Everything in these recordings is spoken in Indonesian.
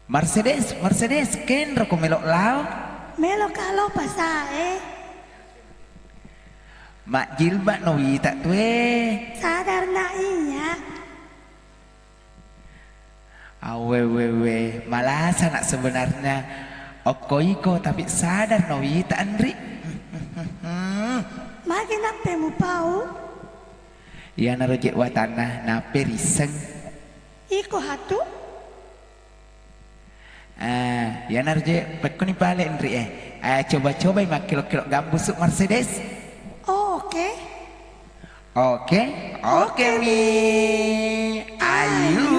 Mercedes, Mercedes, ken roko melok lao? Melo kalau pasae. Mak jilbab nowi tak tue. Sadar na iya. Awewewe, malah anak sebenarnya. Okoiko tapi sadar nowi tak Andri. Makin apa mu pau? Ya narojek watana na periseng. Iko hatu? Ya narojek pekuni balik Andri coba-coba mak kilo-kilo gambusuk Mercedes. Oh, oke. Oke, oke mi. Ayo.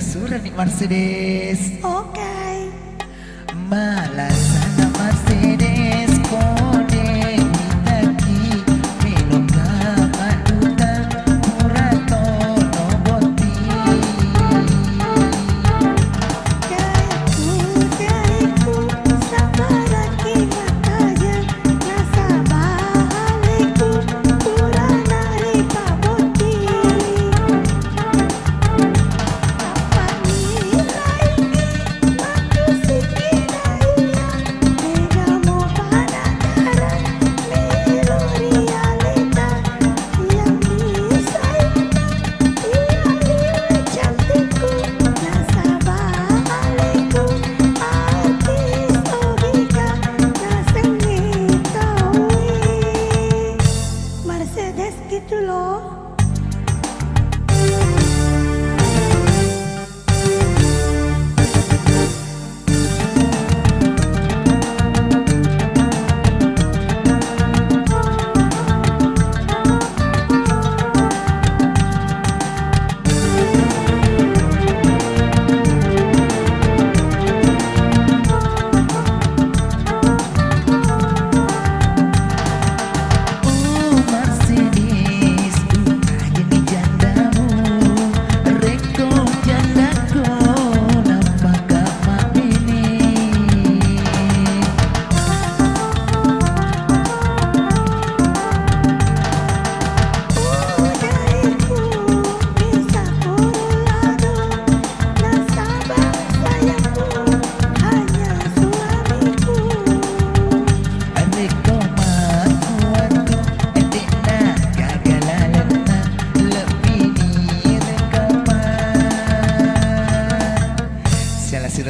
Surat nih Mercedes. Oke. Malah sana Mercedes kode mitaki minum kama duta murato no boti. Kaiku sabaraki mataja nasabahaliku puranari paboti. Apa nilai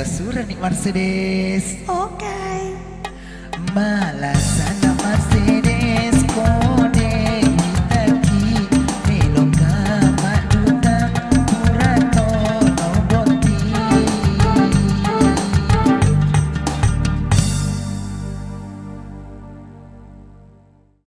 Surani Mercedes Oke. Malasan